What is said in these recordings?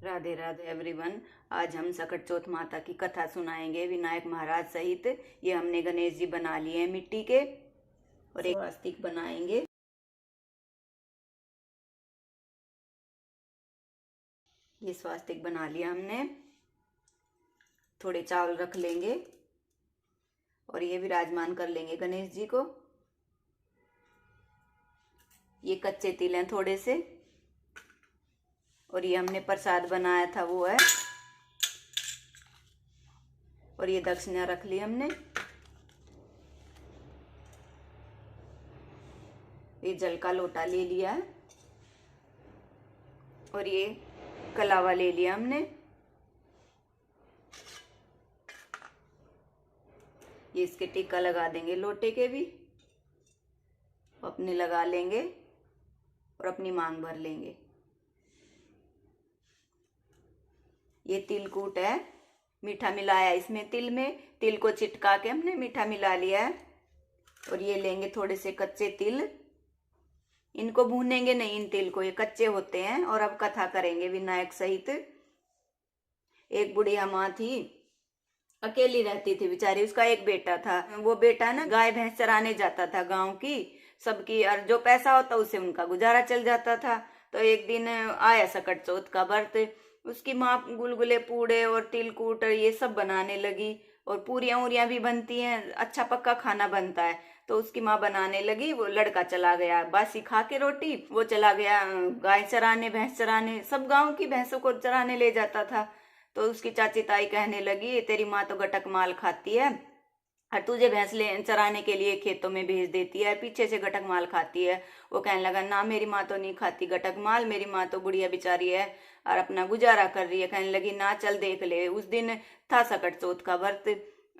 Radhe Radhe everyone. आज हम सकट चौथ माता की कथा सुनाएंगे विनायक महाराज सहित। ये हमने गणेश जी बना लिए हैं मिट्टी के और एक स्वास्तिक बनाएंगे। ये स्वास्तिक बना लिया हमने। थोड़े चावल रख लेंगे और ये विराजमान कर लेंगे गणेश जी को। ये कच्चे तिल हैं थोड़े से और ये हमने प्रसाद बनाया था वो है। और ये दक्षिणा रख ली हमने। ये जल का लोटा ले लिया है और ये कलावा ले लिया हमने। ये इसके टिक्का लगा देंगे लोटे के भी, अपने लगा लेंगे और अपनी मांग भर लेंगे। ये तिलकूट है, मीठा मिलाया इसमें तिल में। तिल को चिटका के हमने मीठा मिला लिया है। और ये लेंगे थोड़े से कच्चे तिल। इनको भूनेंगे नहीं, इन तिल को, ये कच्चे होते हैं। और अब कथा करेंगे विनायक सहित। एक बुढ़िया माँ थी, अकेली रहती थी बेचारी। उसका एक बेटा था। वो बेटा ना गाय भैंस चराने जाता था गांव की सबकी, और जो पैसा होता उससे उनका गुजारा चल जाता था। तो एक दिन आया सकट चौथ का व्रत। उसकी माँ गुलगुले पूड़े और तिलकूट ये सब बनाने लगी। और पूरियां उरियां भी बनती हैं, अच्छा पक्का खाना बनता है। तो उसकी माँ बनाने लगी। वो लड़का चला गया बासी खा के रोटी। वो चला गया गाय चराने, भैंस चराने, सब गांव की भैंसों को चराने ले जाता था। तो उसकी चाची ताई कहने लगी, तेरी माँ तो गटक माल खाती है और तुझे भैंस ले चराने के लिए खेतों में भेज देती है, पीछे से गटक माल खाती है। वो कहने लगा, ना मेरी माँ तो नहीं खाती गटक माल, मेरी माँ तो बुढ़िया बेचारी है और अपना गुजारा कर रही है। कहने लगी, ना चल देख ले। उस दिन था सकट चौथ का व्रत।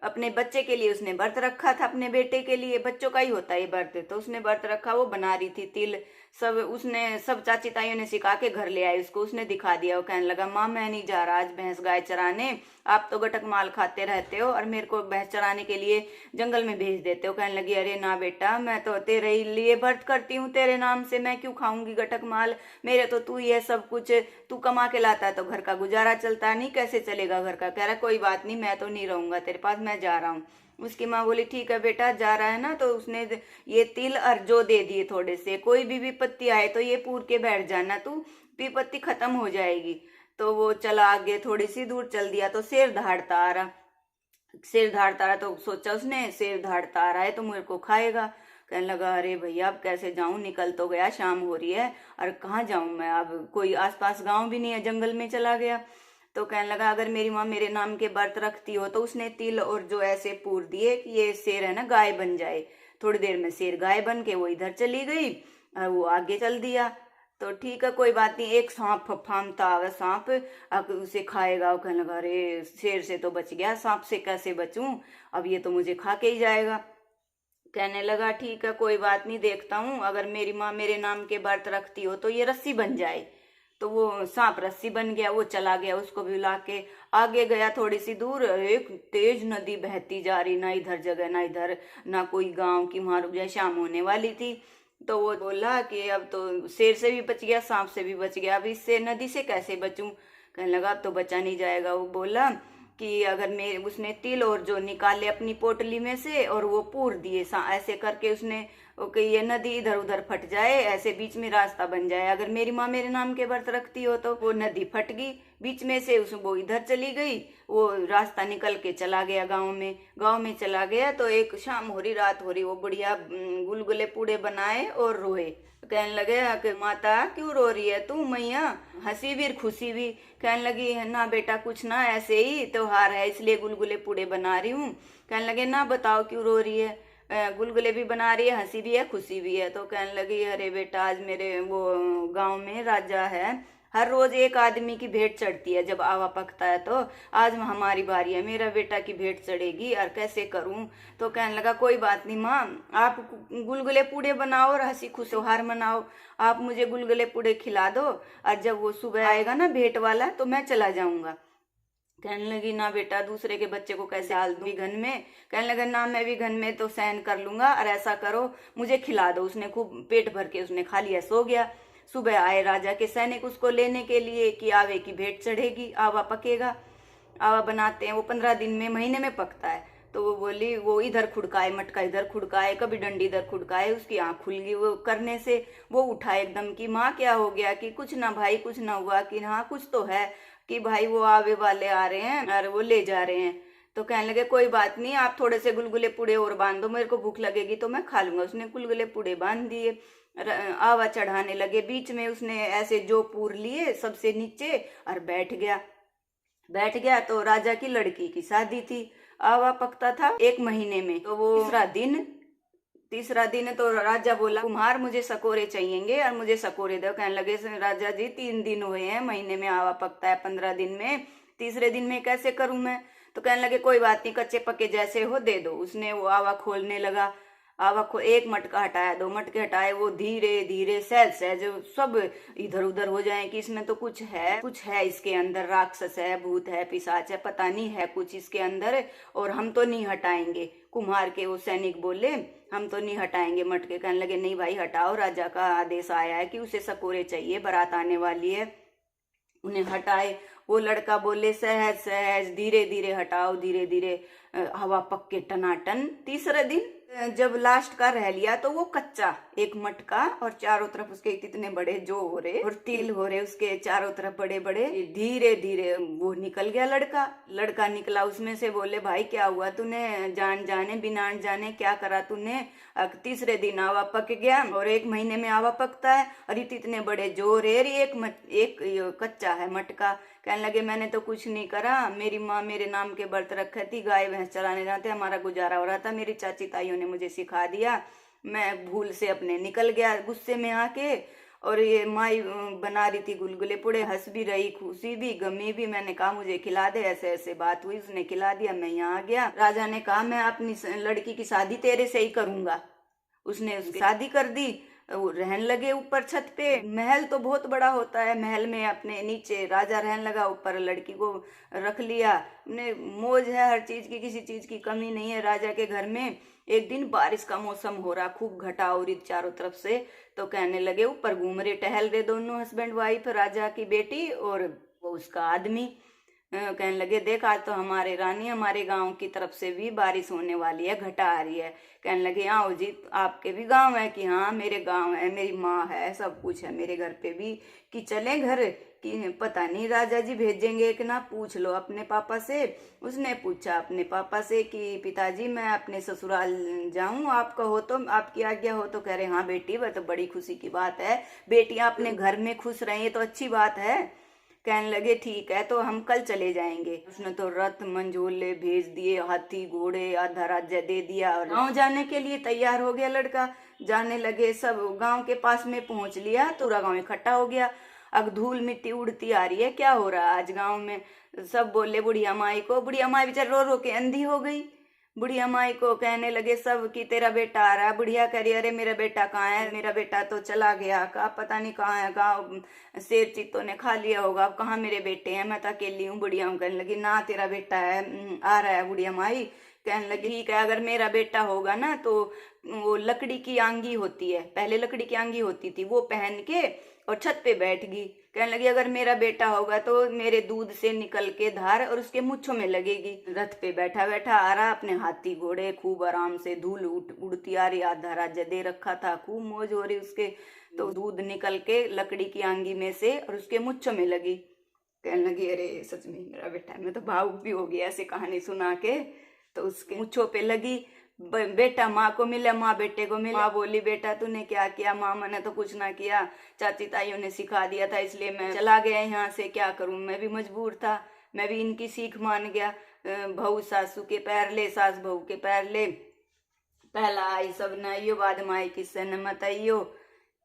अपने बच्चे के लिए उसने व्रत रखा था, अपने बेटे के लिए। बच्चों का ही होता है ये व्रत। तो उसने व्रत रखा, वो बना रही थी तिल सब। उसने सब चाची ताइयों ने सिखा के घर ले आई उसको। उसने दिखा दिया। वो कहने लगा, माँ मैं नहीं जा रहा आज भैंस गाय चराने, आप तो गटक माल खाते रहते हो और मेरे को भैंस चराने के लिए जंगल में भेज देते हो। कहने लगी, अरे ना बेटा, मैं तो तेरे लिए व्रत करती हूँ, तेरे नाम से मैं क्यों खाऊंगी गटक माल। मेरे तो तू ही है सब कुछ, तू कमा के लाता है तो घर का गुजारा चलता नहीं, कैसे चलेगा घर का। कह रहा, कोई बात नहीं, मैं तो नहीं रहूंगा तेरे पास, मैं जा रहा हूँ। उसकी माँ बोली, ठीक है बेटा, जा रहा है ना। तो उसने ये तिल और जो दे दिए थोड़े से। कोई भी विपत्ति आए तो ये पूर के बैठ जाना तू, विपत्ति खत्म हो जाएगी। तो वो चला आगे, थोड़ी सी दूर चल दिया तो शेर दहाड़ता आ रहा। शेर दहाड़ता रहा तो सोचा उसने, शेर दहाड़ता आ रहा है तो मेरे को खाएगा। कहने लगा, अरे भैया अब कैसे जाऊं, निकल तो गया, शाम हो रही है और कहाँ जाऊं मैं। अब कोई आसपास गांव भी नहीं है, जंगल में चला गया। तो कहने लगा, अगर मेरी माँ मेरे नाम के व्रत रखती हो तो उसने तिल और जो ऐसे पूर दिए कि ये शेर है ना गाय बन जाए। थोड़ी देर में शेर गाय बन के वो इधर चली गई और वो आगे चल दिया। तो ठीक है, कोई बात नहीं। एक सांप फफामता आवे, सांप उसे खाएगा। वो कहने लगा, अरे शेर से तो बच गया, सांप से कैसे बचूं, अब ये तो मुझे खा के ही जाएगा। कहने लगा, ठीक है कोई बात नहीं, देखता हूँ अगर मेरी माँ मेरे नाम के व्रत रखती हो तो ये रस्सी बन जाए। तो वो सांप रस्सी बन गया। वो चला गया, उसको भी ला के आगे गया थोड़ी सी दूर। एक तेज नदी बहती जा रही, ना इधर जगह ना इधर, ना कोई गांव की। वहां रुक जाए, शाम होने वाली थी। तो वो बोला कि अब तो शेर से भी बच गया, सांप से भी बच गया, अब इससे नदी से कैसे बचूं। कहने लगा, अब तो बचा नहीं जाएगा। वो बोला कि अगर मेरे, उसने तिल और जो निकाले अपनी पोटली में से और वो पूर दिए ऐसे करके उसने, कि ये नदी इधर उधर फट जाए, ऐसे बीच में रास्ता बन जाए। अगर मेरी माँ मेरे नाम के व्रत रखती हो तो वो नदी फट गई बीच में से, उस वो इधर चली गई, वो रास्ता निकल के चला गया गांव में। गांव में चला गया तो एक शाम हो रही, रात हो रही। वो बढ़िया गुलगुले पूड़े बनाए और रोए। कहने लगे कि माता क्यों रो रही है तू मैया, हंसी भी खुशी भी। कहने लगी, ना बेटा कुछ ना, ऐसे ही त्योहार है इसलिए गुलगुले पूड़े बना रही हूँ। कहने लगे, ना बताओ क्यों रो रही है। गुलगुले भी बना रही है, हंसी भी है खुशी भी है। तो कहने लगी, अरे बेटा आज मेरे वो गांव में राजा है, हर रोज एक आदमी की भेंट चढ़ती है जब आवा पकता है। तो आज हमारी बारी है, मेरा बेटा की भेंट चढ़ेगी और कैसे करूं। तो कहने लगा, कोई बात नहीं माँ, आप गुलगुले पूड़े बनाओ और हंसी खुशी त्योहार मनाओ। आप मुझे गुलगुले पूड़े खिला दो और जब वो सुबह आएगा ना भेंट वाला तो मैं चला जाऊंगा। कहने लगी, ना बेटा दूसरे के बच्चे को कैसे हाल दूंगी घन में। कहने लगा, ना मैं भी घन में तो सहन कर लूंगा, और ऐसा करो मुझे खिला दो। उसने खूब पेट भर के उसने खा लिया, सो गया। सुबह आए राजा के सैनिक उसको लेने के लिए कि आवे की भेंट चढ़ेगी, आवा पकेगा। आवा बनाते हैं, वो 15 दिन में, महीने में पकता है। तो वो बोली, वो इधर खुड़काए, मटका इधर खुड़काए, कभी डंडी इधर खुड़काए, उसकी आंख खुल गई वो करने से। वो उठा एकदम कि माँ क्या हो गया, कि कुछ ना भाई कुछ ना हुआ, कि हाँ कुछ तो है, कि भाई वो आवे वाले आ रहे हैं और वो ले जा रहे हैं। तो कहने लगे कोई बात नहीं, आप थोड़े से गुलगुले पूड़े और बांध दो, मेरे को भूख लगेगी तो मैं खा लूंगा। उसने गुलगुले पूड़े बांध दिए, आवा चढ़ाने लगे। बीच में उसने ऐसे जो पूर लिए सबसे नीचे और बैठ गया तो राजा की लड़की की शादी थी। आवा पकता था 1 महीने में। तो वो तीसरा दिन तो राजा बोला, कुम्हार मुझे सकोरे चाहिएंगे और मुझे सकोरे दो। कहने लगे राजा जी 3 दिन हुए हैं, महीने में आवा पकता है, 15 दिन में, तीसरे दिन में कैसे करूं मैं। तो कहने लगे कोई बात नहीं, कच्चे पक्के जैसे हो दे दो। उसने वो आवा खोलने लगा। एक मटका हटाया, 2 मटके हटाए, वो धीरे धीरे सहज सहज सब इधर उधर हो जाए कि इसमें तो कुछ है इसके अंदर, राक्षस है, भूत है, पिशाच है, पता नहीं है कुछ इसके अंदर, और हम तो नहीं हटाएंगे। कुम्हार के वो सैनिक बोले हम तो नहीं हटाएंगे मटके। कहने लगे नहीं भाई हटाओ, राजा का आदेश आया है कि उसे सकोरे चाहिए, बारात आने वाली है। उन्हें हटाए। वो लड़का बोले सहज सहज धीरे धीरे हटाओ, धीरे धीरे हवा पक के टनाटन। तीसरे दिन जब लास्ट का रह लिया तो वो कच्चा एक मटका, और चारों तरफ उसके इतने बड़े जो हो रहे और तिल हो रहे उसके चारों तरफ बड़े बड़े। धीरे धीरे वो निकल गया लड़का निकला उसमें से। बोले भाई क्या हुआ तूने, जान जाने बिना जाने क्या करा तूने। तीसरे दिन आवा पक गया, और 1 महीने में आवा पकता है, और इतने बड़े जोर है, एक कच्चा है मटका। कहने लगे मैंने तो कुछ नहीं करा, मेरी माँ मेरे नाम के व्रत रखे थी, गाय भैंस चराने जाते, हमारा गुजारा हो रहा था, मेरी चाची ताइयों ने मुझे सिखा दिया, मैं भूल से अपने निकल गया गुस्से में आके। और ये माई बना रही थी गुलगुले पूड़े, हंस भी रही, खुशी भी, गमी भी। मैंने कहा मुझे खिला दे, ऐसे ऐसे बात हुई, उसने खिला दिया, मैं यहाँ आ गया। राजा ने कहा मैं अपनी लड़की की शादी तेरे से ही करूंगा। उसने उसकी शादी कर दी। वो रहने लगे ऊपर छत पे। महल तो बहुत बड़ा होता है, महल में अपने नीचे राजा रहने लगा, ऊपर लड़की को रख लिया। ने मौज है हर चीज की, किसी चीज की कमी नहीं है राजा के घर में। एक दिन बारिश का मौसम हो रहा, खूब घटा हो रही चारों तरफ से। तो कहने लगे ऊपर घूम रहे टहल रहे दोनों हस्बैंड वाइफ, राजा की बेटी और वो उसका आदमी। कहने लगे देख आज तो हमारे रानी हमारे गांव की तरफ से भी बारिश होने वाली है, घटा आ रही है। कहने लगे आओ जी आपके भी गांव है, कि हाँ मेरे गांव है, मेरी माँ है, सब कुछ है मेरे घर पे भी, कि चले घर, कि पता नहीं राजा जी भेजेंगे कि ना, पूछ लो अपने पापा से। उसने पूछा अपने पापा से कि पिताजी मैं अपने ससुराल जाऊं, आपका हो तो, आपकी आज्ञा हो तो। कह रहे हाँ बेटी वह तो बड़ी खुशी की बात है, बेटियां अपने घर में खुश रही तो अच्छी बात है। कहने लगे ठीक है तो हम कल चले जाएंगे। उसने तो रथ मंझोले भेज दिए, हाथी घोड़े आधा राज्य दे दिया, और गाँव जाने के लिए तैयार हो गया लड़का। जाने लगे, सब गांव के पास में पहुंच लिया तो पूरा गांव इकट्ठा हो गया। अब धूल मिट्टी उड़ती आ रही है, क्या हो रहा है आज गांव में। सब बोले बुढ़िया माई को, बुढ़िया माई बेचारी रो रो के अंधी हो गई। बुढ़िया माई को कहने लगे सब कि तेरा बेटा आ रहा है। बुढ़िया कह रही अरे मेरा बेटा कहाँ है, मेरा बेटा तो चला गया, कहा पता नहीं कहाँ है, गाँव शेर चीतों ने खा लिया होगा, अब कहाँ मेरे बेटे हैं, मैं तो अकेली हूँ। बुढ़िया कहने लगी ना तेरा बेटा है, आ रहा है। बुढ़िया माई कहने लगी ठीक है, अगर मेरा बेटा होगा ना तो वो लकड़ी की आंगी होती है, पहले लकड़ी की आंगी होती थी, वो पहन के और छत पे बैठ गई। कहने लगी अगर मेरा बेटा होगा तो मेरे दूध से निकल के धार और उसके मुच्छों में लगेगी। रथ पे बैठा बैठा आ रहा, अपने हाथी घोड़े खूब आराम से, धूल उड़ती आ रही, आधा राज्य दे रखा था, खूब मौज हो रही उसके। तो दूध निकल के लकड़ी की आंगी में से और उसके मुच्छों में लगी। कहने लगी अरे सच में मेरा बेटा है, मैं तो भावुक भी हो गई ऐसे कहानी सुना के। तो उसके मुच्छों पे लगी। बेटा माँ को मिला, माँ बेटे को मिला। माँ बोली बेटा तूने क्या किया। माँ मैंने तो कुछ ना किया, चाची ताइयों ने सिखा दिया था इसलिए मैं चला गया यहाँ से, क्या करूँ, मैं भी मजबूर था, मैं भी इनकी सीख मान गया। बहू सासू के पैर ले, सास बहू के पैर ले, पहला आई सब नाइयो बाद माई किस्से न मताइयो,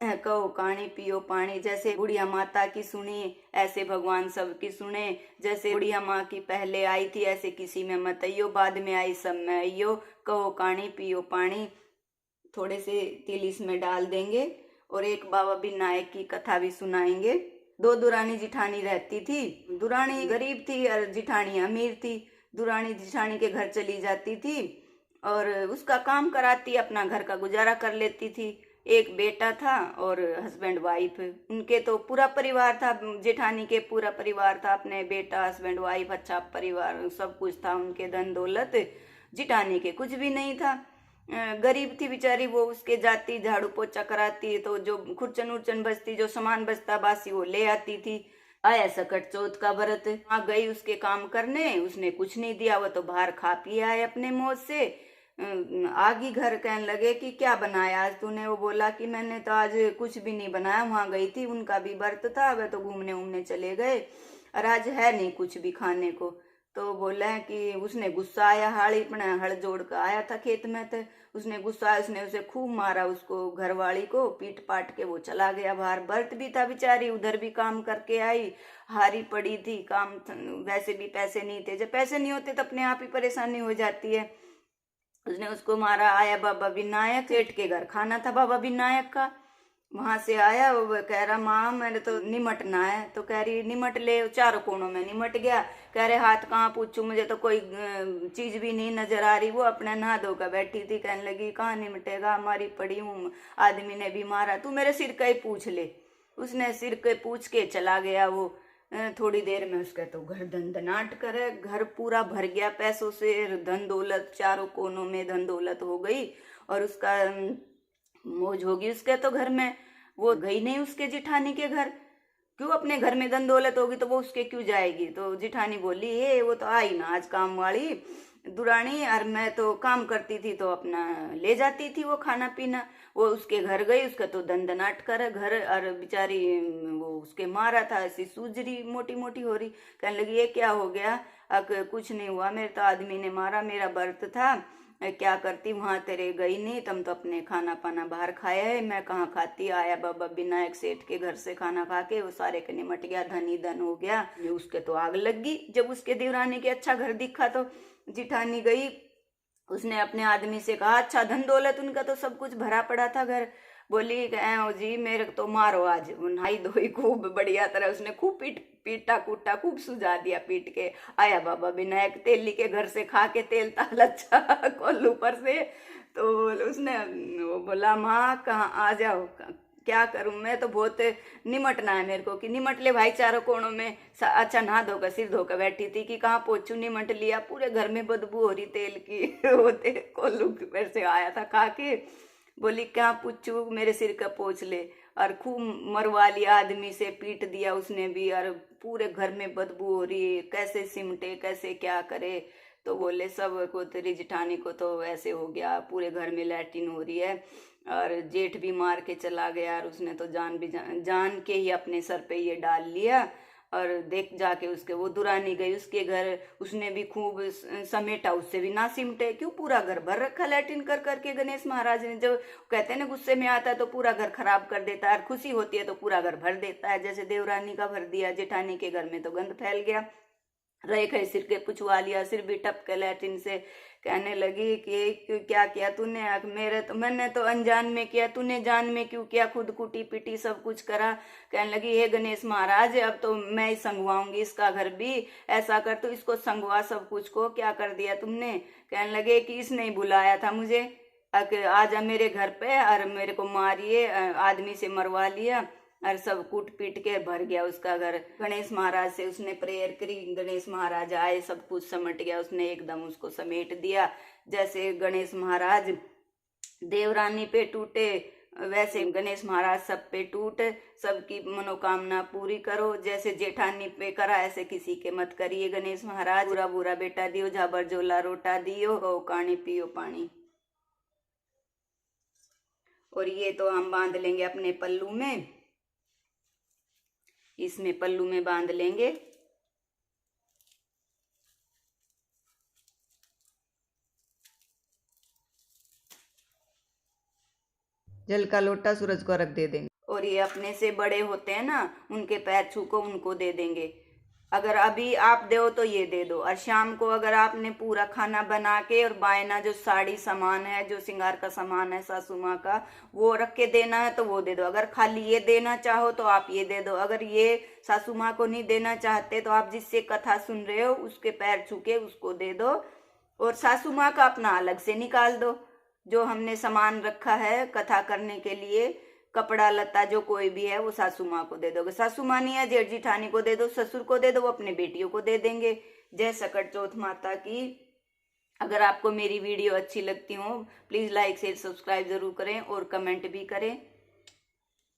कहो कहानी पियो पानी। जैसे बुढ़िया माता की सुनी ऐसे भगवान सबकी सुने, जैसे बुढ़िया माँ की पहले आई थी ऐसे किसी में मत आइयो, बाद में आई सब में आइयो, कहो कहानी पियो पानी। थोड़े से तिल इसमें डाल देंगे और एक बाबा विनायक की कथा भी सुनाएंगे। 2 दुरानी जिठानी रहती थी, दुरानी गरीब थी और जिठानी अमीर थी। दुरानी जिठानी के घर चली जाती थी और उसका काम कराती, अपना घर का गुजारा कर लेती थी। एक बेटा था और हस्बैंड वाइफ, उनके तो पूरा परिवार था, जेठानी के पूरा परिवार था, अपने बेटा हस्बैंड वाइफ, अच्छा परिवार सब कुछ था उनके, धन दौलत। जिठानी के कुछ भी नहीं था, गरीब थी बेचारी, वो उसके जाती झाड़ू पोछा कराती, तो जो खुरचन उर्चन बचती, जो सामान बचता बासी वो ले आती थी। आया सकट चौथ का व्रत, वहां गई उसके काम करने, उसने कुछ नहीं दिया, वो तो बाहर खा पी आए अपने मौज से। आगी घर, कहने लगे कि क्या बनाया आज तूने, वो बोला कि मैंने तो आज कुछ भी नहीं बनाया, वहां गई थी, उनका भी व्रत था, वे तो घूमने उमने चले गए और आज है नहीं कुछ भी खाने को। तो बोला है कि उसने गुस्सा आया, हाड़ी अपना हल जोड़ कर आया था खेत में, तो उसने गुस्सा आया, उसने उसे खूब मारा, उसको घरवाली को पीट पाट के वो चला गया बाहर। व्रत भी था बेचारी, उधर भी काम करके आई, हारी पड़ी थी, काम वैसे भी पैसे नहीं थे, जब पैसे नहीं होते तो अपने आप ही परेशानी हो जाती है। उसने उसको मारा। आया बाबा विनायक, सेठ के घर खाना था बाबा विनायक का, वहां से आया, वो कह रहा माँ मैंने तो निमटना है, तो कह रही निमट ले, चारों कोनों में निमट गया। कह रहे हाथ कहाँ पूछूं, मुझे तो कोई चीज भी नहीं नजर आ रही। वो अपने नहा धोकर बैठी थी, कहने लगी कहाँ निमटेगा, हमारी पड़ी हूँ, आदमी ने भी मारा, तू मेरे सिर का ही पूछ ले। उसने सिर के पूछ के चला गया वो। थोड़ी देर में उसका तो घर धनधनाट करे, घर पूरा भर गया पैसों से, धन दौलत चारों कोनों में धन दौलत हो गई, और उसका मौज होगी उसके तो घर में। वो गई नहीं उसके जिठानी के घर, क्यों, अपने घर में धन दौलत होगी तो वो उसके क्यों जाएगी। तो जिठानी बोली हे वो तो आई ना आज काम वाली दुरानी, और मैं तो काम करती थी तो अपना ले जाती थी वो खाना पीना। वो उसके घर गई, उसका तो दंदनाट कर घर, और बेचारी वो उसके मारा था, ऐसी सूजरी मोटी मोटी हो रही। कहने लगी ये क्या हो गया, कुछ नहीं हुआ, मेरे तो आदमी ने मारा, मेरा व्रत था, क्या करती वहां तेरे गई नहीं, तुम तो अपने खाना पाना बाहर खाया है, मैं कहाँ खाती। आया बाबा विनायक सेठ के घर से खाना खा के वो सारे के निमट गया, धन ही धन हो गया। उसके तो आग लग गई जब उसके देवरानी के अच्छा घर दिखा। तो जिठानी गई, उसने अपने आदमी से कहा अच्छा धन दौलत उनका तो सब कुछ भरा पड़ा था घर। बोली ओ जी मेरे तो मारो आज। नहाई धोई खूब बढ़िया तरह, उसने खूब पीटा कूटा, खूब सुझा दिया पीट के। आया बाबा विनायक तेली के घर से खा के तेल ताल अच्छा कोल्लू पर से। तो उसने वो बोला माँ कहाँ आ जाओ, क्या करूं, मैं तो बहुत निमटना है मेरे को, कि निमट ले भाई चारों कोणों में। अच्छा नहा धोकर सिर धोकर बैठी थी कि कहाँ पहुंचू, निमट लिया, पूरे घर में बदबू हो रही तेल की होते कोल्लू पर से आया था खा के। बोली क्या पूछू, मेरे सिर का पोंछ ले, और खूब मरवा लिया आदमी से, पीट दिया उसने भी, और पूरे घर में बदबू हो रही है, कैसे सिमटे कैसे क्या करे। तो बोले सब को, तेरी जिठानी को तो ऐसे हो गया, पूरे घर में लैट्रिन हो रही है, और जेठ भी मार के चला गया, और उसने तो जान के ही अपने सर पे ये डाल लिया। और देख जाके उसके वो दुरानी गई उसके घर, उसने भी खूब समेटा, उससे भी ना सिमटे, क्यों पूरा घर भर रखा लैट्रिन कर करके। गणेश महाराज ने जब कहते हैं ना गुस्से में आता है तो पूरा घर खराब कर देता है, और खुशी होती है तो पूरा घर भर देता है। जैसे देवरानी का भर दिया, जेठानी के घर में तो गंद फैल गया। रहे खड़े सिर के पुछवा लिया, सिर भी टप के लैट्रिन से। कहने लगी कि क्या किया तूने, मेरे तो मैंने तो अनजान में किया, तूने जान में क्यों किया, खुद कुटी पिटी सब कुछ करा। कहने लगी हे गणेश महाराज अब तो मैं ही संगवाऊंगी इसका घर भी, ऐसा कर तू इसको संगवा सब कुछ को, क्या कर दिया तुमने। कहने लगे कि इसने ही बुलाया था मुझे, आजा मेरे घर पे, और मेरे को मारिए, आदमी से मरवा लिया, और सब कूट पीट के भर गया उसका घर। गणेश महाराज से उसने प्रेयर करी, गणेश महाराज आए, सब कुछ समेट गया, उसने एकदम उसको समेट दिया। जैसे गणेश महाराज देवरानी पे टूटे, वैसे गणेश महाराज सब पे टूट, सबकी मनोकामना पूरी करो। जैसे जेठानी पे करा ऐसे किसी के मत करिए गणेश महाराज। बुरा बुरा बेटा दियो, झाबर जोला रोटा दियो, हो कानी पियो पानी। और ये तो हम बांध लेंगे अपने पल्लू में, इसमें पल्लू में बांध लेंगे। जल का लोटा सूरज को रख दे देंगे। और ये अपने से बड़े होते हैं ना, उनके पैर छू को उनको दे देंगे। अगर अभी आप दो तो ये दे दो, और शाम को अगर आपने पूरा खाना बना के और बायना जो साड़ी सामान है, जो श्रृंगार का सामान है सासू माँ का, वो रख के देना है तो वो दे दो। अगर खाली ये देना चाहो तो आप ये दे दो। अगर ये सासू माँ को नहीं देना चाहते तो आप जिससे कथा सुन रहे हो उसके पैर छू के उसको दे दो, और सासू माँ का अपना अलग से निकाल दो। जो हमने सामान रखा है कथा करने के लिए, कपड़ा लता जो कोई भी है, वो सासू माँ को दे दोगे। सासू माँ नहीं है, जेठ जिठानी को दे दो, ससुर को दे दो, वो अपने बेटियों को दे देंगे। जय सकट चौथ माता की। अगर आपको मेरी वीडियो अच्छी लगती हो प्लीज़ लाइक शेयर सब्सक्राइब ज़रूर करें और कमेंट भी करें।